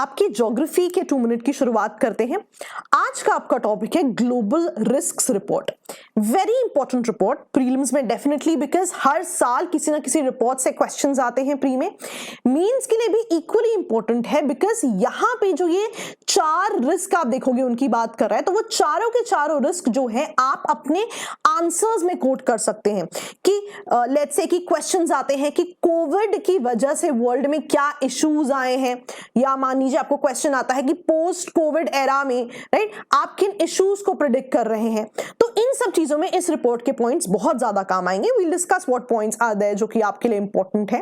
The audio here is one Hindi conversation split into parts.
आपकी ज्योग्राफी के 2 मिनट की शुरुआत करते हैं। आज का आपका टॉपिक है global risks report. Very important report prelims में डेफिनेटली, बिकॉज हर साल किसी ना किसी रिपोर्ट से क्वेश्चंस आते हैं प्री में। मेंस के लिए भी इक्वली इंपॉर्टेंट है, बिकॉज यहाँ पे जो ये 4 रिस्क आप देखोगे उनकी बात कर रहा है, तो वो चारों के चारों रिस्क जो है आप अपने आंसर्स में कोट कर सकते हैं कि लेट्स से कि क्वेश्चंस आते हैं कि कोविड की वजह से वर्ल्ड में क्या इश्यूज आए हैं, या मान लीजिए आपको क्वेश्चन आता है कि पोस्ट कोविड एरा में राइट आप किन इश्यूज को प्रिडिक्ट कर रहे हैं। तो इन सब चीजों में इस रिपोर्ट के पॉइंट्स बहुत ज्यादा काम आएंगे। We'll discuss what points are there जो कि आपके लिए इंपॉर्टेंट है।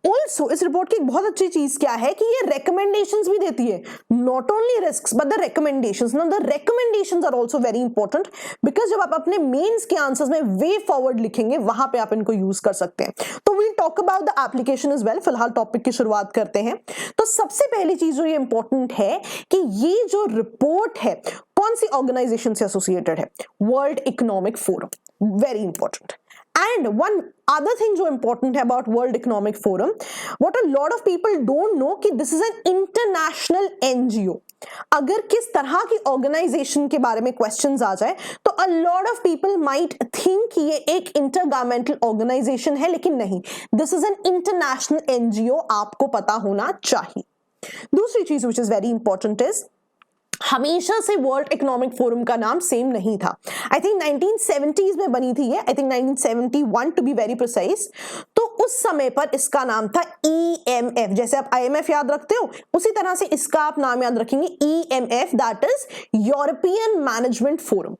ऑल्सो इस रिपोर्ट की एक बहुत अच्छी चीज क्या है कि ये रिकमेंडेशंस भी देती है, not only risks but the recommendations. Now the recommendations are also very important, because जब आप अपने मेंस के आंसर्स में वे फॉरवर्ड लिखेंगे वहां पे आप इनको यूज कर सकते हैं। तो we'll talk about the application as well. फिलहाल टॉपिक की शुरुआत करते हैं। तो सबसे पहली चीज जो ये इंपॉर्टेंट है कि ये जो रिपोर्ट है कौन सी ऑर्गेनाइजेशन से एसोसिएटेड है, world economic forum. Very important. And one other thing जो important है about World Economic Forum, what a lot of people don't know कि this is an international NGO। अगर किस तरह की ऑर्गेनाइजेशन के बारे में क्वेश्चंस आ जाए तो a lot of people might think कि ये एक इंटरगवर्नमेंटल ऑर्गेनाइजेशन है, लेकिन नहीं, this is an international NGO, आपको पता होना चाहिए। दूसरी चीज which is very important is हमेशा से वर्ल्ड इकोनॉमिक फोरम का नाम सेम नहीं था। आई थिंक 1970s में बनी थी ये, I think 1971 to be very precise. तो उस समय पर इसका नाम था EMF। जैसे आप IMF याद रखते हो उसी तरह से इसका आप नाम याद रखेंगे EMF, that is European management forum.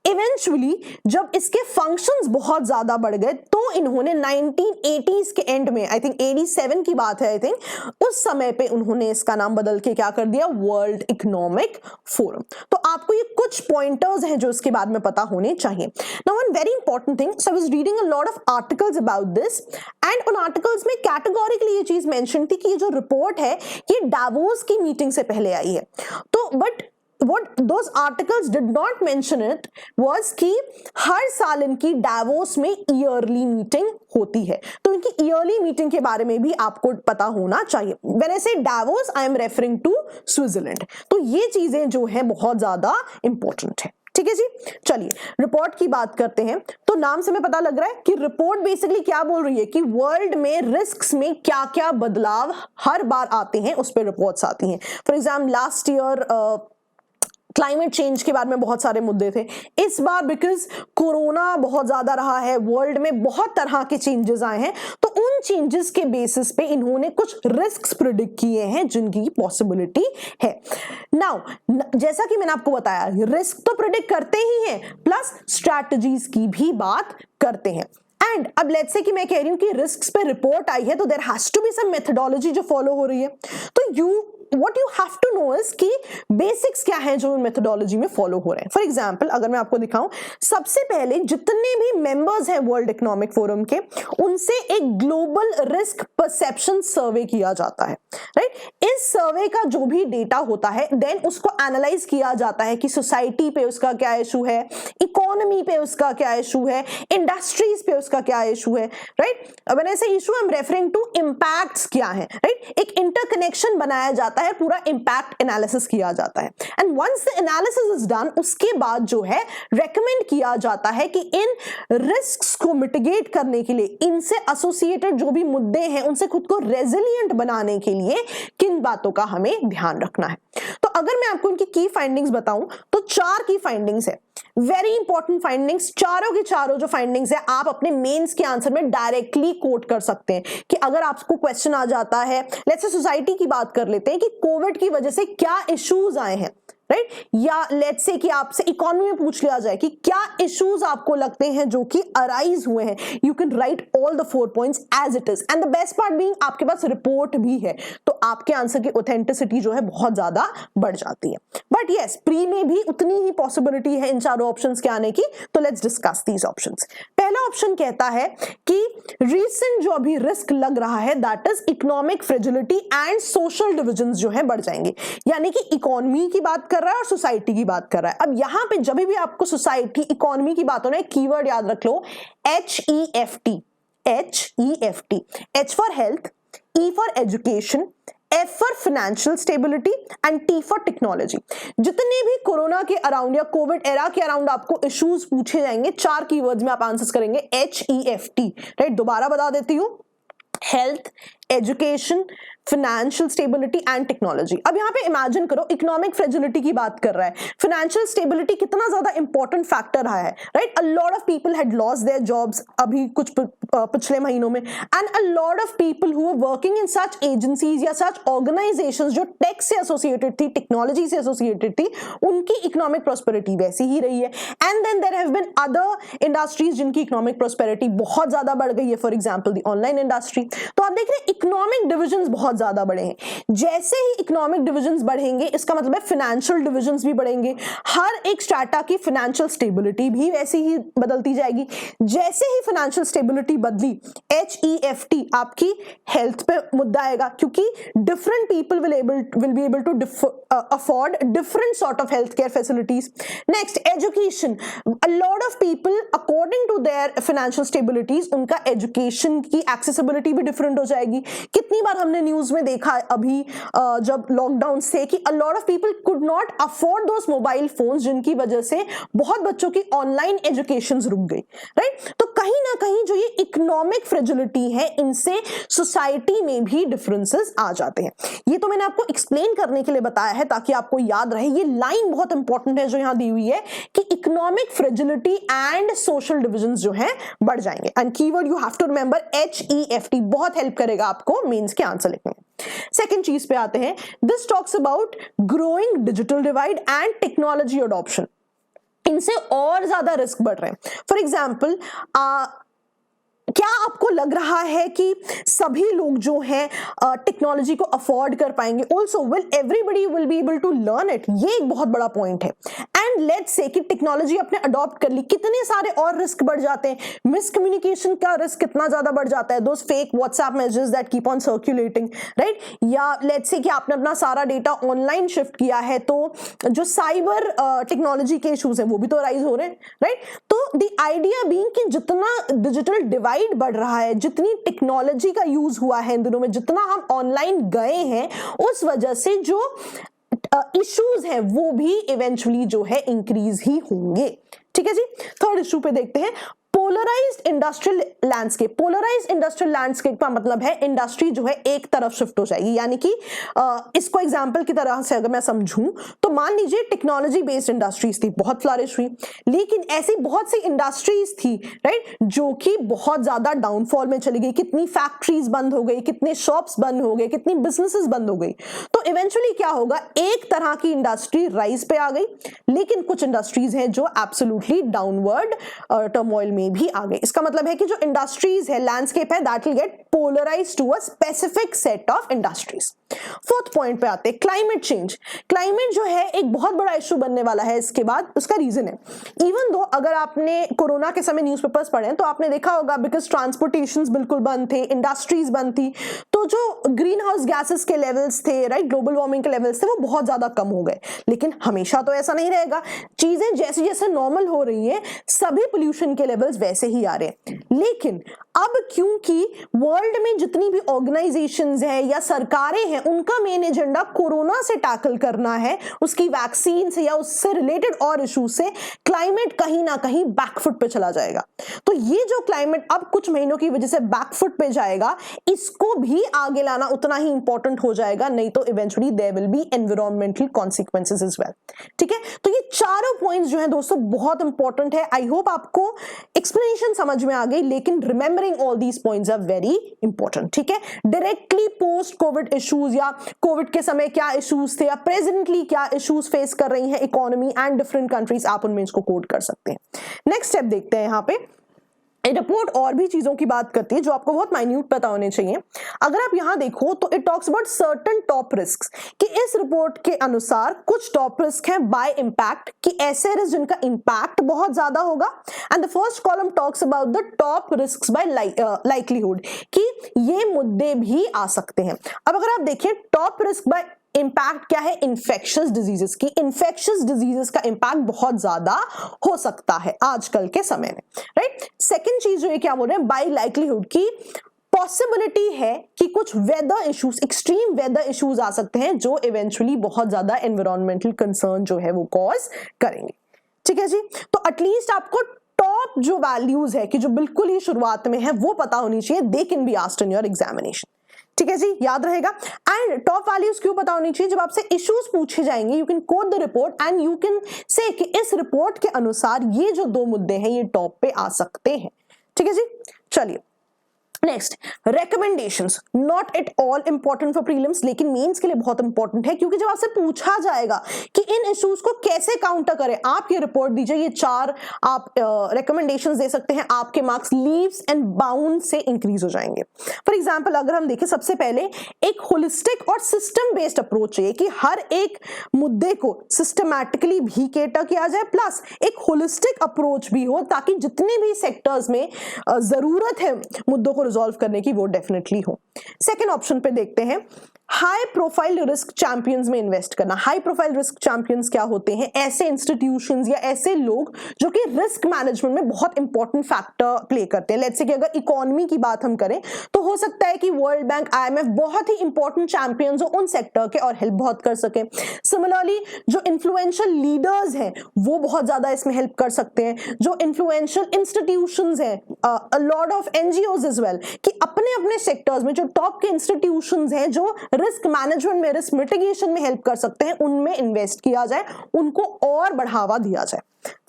Eventually जब इसके फंक्शंस बहुत ज्यादा बढ़ गए तो इन्होंने 1980s के एंड में, आई थिंक 87 की बात है, आई थिंक उस समय पे उन्होंने इसका नाम बदल के क्या कर दिया, वर्ल्ड इकोनॉमिक फोरम। तो आपको ये कुछ पॉइंटर्स हैं जो इसके बाद में पता होने चाहिए। Now one very important thing, so I was reading a lot of articles about this and उन आर्टिकल्स में कैटेगोरिकली ये चीज मेंशन थी कि ये जो रिपोर्ट है ये डावोस की मीटिंग से पहले आई है। तो but what those articles did not mention it was कि हर साल इनकी डावोस में ईयरली मीटिंग होती है, तो इनकी ईयरली मीटिंग के बारे में भी आपको पता होना चाहिए। When I say Davos, I am referring to Switzerland. तो ये चीजें जो है बहुत ज्यादा इंपॉर्टेंट है। ठीक है जी, चलिए रिपोर्ट की बात करते हैं। तो नाम से हमें पता लग रहा है कि रिपोर्ट बेसिकली क्या बोल रही है कि वर्ल्ड में रिस्क्स में क्या क्या बदलाव हर बार आते हैं, उस पर रिपोर्ट्स आती हैं। For example last year climate change के बारे में बहुत सारे मुद्दे थे। इस बार बिकॉज कोरोना बहुत ज्यादा रहा है, वर्ल्ड में बहुत तरह के चेंजेस आए हैं, तो उन चेंजेस के बेसिस पे इन्होंने कुछ रिस्क्स प्रिडिक्ट किए हैं जिनकी पॉसिबिलिटी है। नाउ जैसा कि मैंने आपको बताया रिस्क तो प्रिडिक्ट करते ही हैं, प्लस स्ट्रैटेजीज की भी बात करते हैं। एंड अब लेट्स से कि मैं कह रही हूं कि रिस्क्स पे रिपोर्ट आई है तो there has to be some methodology जो फॉलो हो रही है। तो what you have to know is कि बेसिक्स क्या है जो मेथोडोलॉजी में फॉलो हो रहे हैं। फॉर एग्जाम्पल अगर मैं आपको दिखाऊं, सबसे पहले जितने भी मेंबर्स हैं वर्ल्ड इकोनॉमिक फोरम के उनसे एक ग्लोबल रिस्क परसेप्शन सर्वे किया जाता है, राइट। इस सर्वे का जो भी डेटा होता है देन उसको एनालाइज किया जाता है कि सोसाइटी पे उसका क्या इशू है, इकोनॉमी पे उसका क्या इशू है, इंडस्ट्रीज पे उसका क्या इशू है, right. When I say issue I am referring to impacts क्या है, राइट। एक इंटरकनेक्शन बनाया जाता है, पूरा इंपैक्ट एनालिसिस किया जाता है and once the analysis is done उसके बाद जो है रेकमेंड किया जाता है कि इन रिस्क्स को मिटिगेट करने के लिए, इनसे एसोसिएटेड जो भी मुद्दे हैं उनसे खुद को रेजिलिएंट बनाने के लिए किन बातों का हमें ध्यान रखना है। तो अगर मैं आपको इनकी की फाइंडिंग्स बताऊं तो 4 की फाइंडिंग्स है, वेरी इंपॉर्टेंट फाइंडिंग्स। चारों की चारों जो फाइंडिंग्स है आप अपने मेंस के आंसर में डायरेक्टली कोट कर सकते हैं कि अगर आपको क्वेश्चन आ जाता है, लेट्स से सोसाइटी की बात कर लेते हैं कि कोविड की वजह से क्या इश्यूज आए हैं, राइट। या लेट्स से कि आपसे इकोनॉमी में पूछ लिया जाए कि क्या इश्यूज आपको लगते हैं जो कि अराइज हुए हैं, you can write all the 4 points as it is and the best part being आपके पास रिपोर्ट भी है, तो आपके आंसर की ऑथेंटिसिटी जो है बहुत ज्यादा बढ़ जाती है। बट यस, प्री में भी उतनी ही पॉसिबिलिटी है इन चारों ऑप्शंस के आने की, तो लेट्स डिस्कस दीज ऑप्शंस। पहला ऑप्शन कहता है कि रीसेंट जो अभी रिस्क लग रहा है that is economic fragility and social divisions जो है बढ़ जाएंगे, यानी कि इकोनॉमी की बात कर रहा है और सोसाइटी की बात कर रहा है। अब यहां पे जब भी आपको सोसाइटी इकोनॉमी की बात हो ना, एक कीवर्ड याद रख लो, HEFT, H for health, E for education, F for financial stability and T for technology. जितने भी कोरोना के अराउंड या कोविड एरा के अराउंड आपको इश्यूज पूछे जाएंगे, 4 कीवर्ड्स में आप आंसर्स करेंगे, HEFT, राइट। दोबारा बता देती हूं, health, education, financial stability and technology. अब यहाँ पे इमेजिन करो, इकोनॉमिक फ्रेजिलिटी की बात कर रहा है, फाइनेंशियल स्टेबिलिटी कितना ज्यादा इंपॉर्टेंट फैक्टर रहा है, right. A lot of people had lost their jobs अभी कुछ पिछले महीनों में, and a lot of people who are working in such agencies या सच ऑर्गेनाइजेशंस जो टेक से एसोसिएटेड थी, टेक्नोलॉजी से एसोसिएटेड थी, उनकी इकोनॉमिक प्रोस्पेरिटी वैसी ही रही है। And then there have been other industries जिनकी इकोनॉमिक प्रोस्पेरिटी बहुत ज्यादा बढ़ गई है, for example the online industry. तो आप देख रहे हैं इकोनॉमिक डिविजन्स बहुत ज्यादा बढ़े हैं। जैसे ही इकोनॉमिक डिविजन्स बढ़ेंगे, इसका मतलब है फाइनेंशियल डिविजन्स भी बढ़ेंगे। हर एक स्ट्रैटा की फाइनेंशियल स्टेबिलिटी भी वैसी ही बदलती जाएगी। जैसे ही फाइनेंशियल स्टेबिलिटी बदली, HEFT आपकी हेल्थ पे मुद्दा आएगा, क्योंकि different people will be able to afford different sort of health care facilities. Next, education, a lot of people according to their financial stabilities उनका एजुकेशन की एक्सेसिबिलिटी भी डिफरेंट हो जाएगी। कितनी बार हमने न्यूज में देखा अभी जब लॉकडाउन से कि अ lot of people could not afford those mobile phones, जिनकी वजह से बहुत बच्चों की ऑनलाइन एजुकेशन रुक गई, राइट। तो कहीं ना कहीं जो ये इकोनॉमिक फ्रेजिलिटी है, इनसे सोसाइटी में भी डिफरेंसेस आ जाते हैं। ये तो मैंने आपको एक्सप्लेन करने के लिए बताया है ताकि आपको याद रहे। ये लाइन बहुत इंपॉर्टेंट है जो यहां दी हुई है कि economic fragility and social divisions जो है बढ़ जाएंगे। And keyword you have to remember HEFT, बहुत हेल्प करेगा आपको मेंस के आंसर लिखने में। सेकेंड चीज पे आते हैं, this talks about growing digital divide and technology adoption. इनसे और ज्यादा रिस्क बढ़ रहे हैं। फॉर एग्जाम्पल, क्या आपको लग रहा है कि सभी लोग जो हैं टेक्नोलॉजी को अफोर्ड कर पाएंगे? Also will everybody will be able to learn it? ये एक बहुत बड़ा पॉइंट है। एंड लेट्स से कि टेक्नोलॉजी आपने अडॉप्ट कर ली, कितने सारे और रिस्क बढ़ जाते हैं। मिसकम्युनिकेशन का रिस्क कितना ज्यादा बढ़ जाता है, those fake WhatsApp messages that keep on circulating, right. या लेट्स से कि आपने अपना सारा डेटा ऑनलाइन शिफ्ट किया है, तो जो साइबर टेक्नोलॉजी के इश्यूज हैं वो भी तो राइज हो रहे हैं, राइट। तो द आइडिया बीइंग कि जितना डिजिटल डिवाइड बढ़ रहा है, जितनी टेक्नोलॉजी का यूज हुआ है इन दिनों में, जितना हम ऑनलाइन गए हैं, उस वजह से जो इश्यूज है वो भी इवेंचुअली जो है इंक्रीज ही होंगे। ठीक है जी। थर्ड इशू पे देखते हैं, polarised industrial landscape. Polarised industrial landscape का मतलब है इंडस्ट्री जो है एक तरफ शिफ्ट हो जाएगी। यानी कि इसको एग्जांपल की तरह से अगर मैं समझूं तो मान लीजिए टेक्नोलॉजी बेस्ड इंडस्ट्रीज थी, बहुत फ्लरिश हुई, लेकिन ऐसी बहुत सी इंडस्ट्रीज थी, राइट, जो कि बहुत ज्यादा डाउनफॉल में चली गई। कितनी फैक्ट्रीज बंद हो गई, कितने शॉप्स बंद हो गए, कितनी बिजनेसेस बंद हो गई। तो इवेंचुअली क्या होगा, एक तरह की इंडस्ट्री राइज पे आ गई, लेकिन कुछ इंडस्ट्रीज हैं जो एब्सोल्युटली डाउनवर्ड टर्मोइल में भी आ गए। इसका मतलब है कि जो इंडस्ट्रीज है, लैंडस्केप है, that will get polarised to a specific set of industries. Fourth point पे आते हैं, क्लाइमेट चेंज। क्लाइमेट जो है एक बहुत बड़ा इश्यू बनने वाला है इसके बाद। उसका रीजन है, इवन दो अगर आपने कोरोना के समय न्यूज़पेपर्स पढ़े तो आपने देखा होगा, बिकॉज ट्रांसपोर्टेशंस बिल्कुल बंद थे, इंडस्ट्रीज बंद थी, तो जो ग्रीन हाउस गैसेस के लेवल्स थे, राइट, ग्लोबल वार्मिंग के लेवल्स थे, वो बहुत ज्यादा कम हो गए। लेकिन हमेशा तो ऐसा नहीं रहेगा। चीजें जैसे जैसे नॉर्मल हो रही है, सभी पोल्यूशन के लेवल्स वैसे ही आ रहे हैं। लेकिन अब क्योंकि वर्ल्ड में जितनी भी ऑर्गेनाइजेशंस है या सरकारें हैं, उनका मेन एजेंडा कोरोना से टैकल करना है, उसकी वैक्सीन से या उससे रिलेटेड और इश्यूज से, क्लाइमेट कहीं ना कहीं बैकफुट पे चला जाएगा। तो ये जो क्लाइमेट अब कुछ महीनों की वजह से बैकफुट पे जाएगा, इसको भी आगे लाना उतना ही इंपॉर्टेंट हो जाएगा, नहीं तो eventually there will be environmental consequences as well. ठीक है, तो ये चारों पॉइंट्स जो है दोस्तों बहुत इंपॉर्टेंट है। आई होप आपको एक्सप्लेनेशन समझ में आ गई, लेकिन remembering all these points are very important। ठीक है, डायरेक्टली पोस्ट कोविड इश्यूज या कोविड के समय क्या इश्यूज थे या प्रेजेंटली क्या इश्यूज फेस कर रही है इकोनॉमी एंड डिफरेंट कंट्रीज, आप उनमें इसको कोड कर सकते हैं। नेक्स्ट स्टेप देखते हैं। यहाँ पे रिपोर्ट और भी चीजों की बात करती है जो आपको बहुत माइन्यूट पता होने चाहिए। अगर आप यहां देखो तो it talks about certain top risks, कि इस रिपोर्ट के अनुसार कुछ टॉप रिस्क हैं बाय इंपैक्ट, कि ऐसे रिस्क जिनका इंपैक्ट बहुत ज्यादा होगा। And the first column talks about the top risks by likelihood, कि ये मुद्दे भी आ सकते हैं। अब अगर आप देखिए टॉप रिस्क बाय इंपैक्ट क्या है, इन्फेक्शियस डिजीजेस की। इन्फेक्शियस डिजीजेस का इंपैक्ट बहुत ज्यादा हो सकता है आजकल के समय में, राइट। सेकंड चीज जो है क्या बोल रहे हैं, बाय लाइकलीहुड की पॉसिबिलिटी है कि कुछ weather issues, extreme weather issues आ सकते हैं जो इवेंचुअली बहुत ज्यादा एनवायरमेंटल कंसर्न जो है वो कॉज करेंगे। ठीक है जी, तो एटलीस्ट आपको टॉप जो वैल्यूज है कि जो बिल्कुल ही शुरुआत में है वो पता होनी चाहिए। They can be asked in your examination. ठीक है जी, याद रहेगा। एंड टॉप वैल्यूज क्यों पता होनी चाहिए? जब आपसे इश्यूज पूछे जाएंगे you can coat the report and you can say कि इस रिपोर्ट के अनुसार ये जो 2 मुद्दे हैं ये टॉप पे आ सकते हैं। ठीक है जी, चलिए next, recommendations not at all important for prelims, लेकिन मेंस के लिए बहुत इंपॉर्टेंट है, क्योंकि जब आपसे पूछा जाएगा कि इन इश्यूज को कैसे काउंटर करें, आप ये रिपोर्ट दीजिए, ये 4 आप recommendations दे सकते हैं, आपके मार्क्स लीव्स एंड बाउंड से इंक्रीज हो जाएंगे। फॉर एग्जाम्पल अगर हम देखें, सबसे पहले एक होलिस्टिक और सिस्टम बेस्ड अप्रोच चाहिए कि हर एक मुद्दे को सिस्टमैटिकली भी केटर किया जाए, प्लस एक होलिस्टिक अप्रोच भी हो ताकि जितने भी सेक्टर्स में जरूरत है मुद्दों को रिजॉल्व करने की वो डेफिनेटली हो। सेकंड ऑप्शन पे देखते हैं, हाई प्रोफाइल रिस्क चैंपियंस में इन्वेस्ट करना। हाई प्रोफाइल रिस्क चैंपियंस क्या होते हैं? ऐसे इंस्टीट्यूशंस या ऐसे लोग जो कि रिस्क मैनेजमेंट में बहुत इंपॉर्टेंट फैक्टर प्ले करते हैं। लेट्स से कि अगर इकोनॉमी की बात हम करें तो हो सकता है कि वर्ल्ड बैंक, IMF बहुत ही इंपॉर्टेंट चैंपियंस हो उन सेक्टर के और हेल्प बहुत कर सके। सिमिलरली जो इन्फ्लुएंशियल लीडर्स हैं वो बहुत ज्यादा इसमें हेल्प कर सकते हैं। जो इन्फ्लुएंशियल इंस्टीट्यूशंस हैं, a lot of NGOs as well, कि अपने अपने सेक्टर्स में जो टॉप के इंस्टीट्यूशंस हैं जो रिस्क मैनेजमेंट में, रिस्क मिटिगेशन में हेल्प कर सकते हैं, उनमें इन्वेस्ट किया जाए, उनको और बढ़ावा दिया जाए।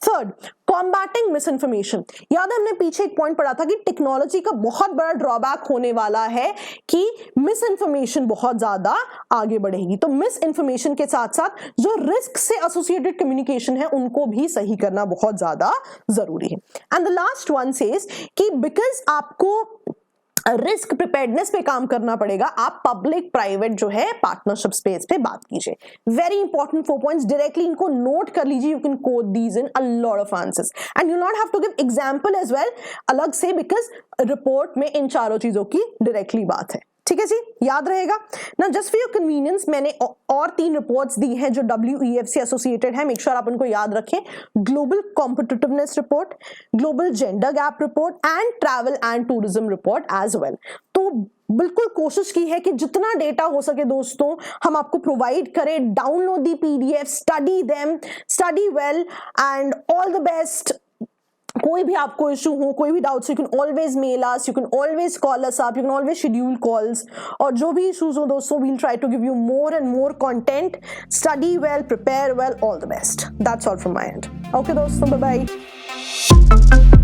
Third, combating miss information. याद है हमने पीछे एक पॉइंट पढ़ा था कि टेक्नोलॉजी का बहुत बड़ा ड्रॉबैक होने वाला है कि मिस इन्फॉर्मेशन बहुत ज्यादा आगे बढ़ेगी। तो मिस इन्फॉर्मेशन के साथ साथ जो रिस्क से एसोसिएटेड कम्युनिकेशन है उनको भी सही करना बहुत ज्यादा जरूरी है। And the last one says कि बिकॉज आपको रिस्क प्रिपेयर्डनेस पे काम करना पड़ेगा, आप पब्लिक प्राइवेट जो है पार्टनरशिप स्पेस पे बात कीजिए। वेरी इंपॉर्टेंट 4 पॉइंट्स, डायरेक्टली इनको नोट कर लीजिए। You can quote these in a lot of answers and you not have to give example as well अलग से, बिकॉज रिपोर्ट में इन चारों चीजों की डायरेक्टली बात है। ठीक है जी, याद रहेगा ना। जस्ट फॉर योर कन्वीनियंस मैंने और 3 रिपोर्ट्स दी हैं जो WEF से एसोसिएटेड है, मेक श्योर आप उनको याद रखें। Global competitiveness report, global gender gap report and travel and tourism report as well. तो बिल्कुल कोशिश की है कि जितना डेटा हो सके दोस्तों हम आपको प्रोवाइड करें। Download the PDF, study them, study well and all the best. कोई भी आपको इशू हो, कोई भी doubts, you can always mail us, you can always call us up, you can always schedule calls. और जो भी इशूज हो दोस्तों, we'll try to give you more and more content. Study well, prepare well, all the best. That's all from my end. Okay दोस्तों, बाय बाय।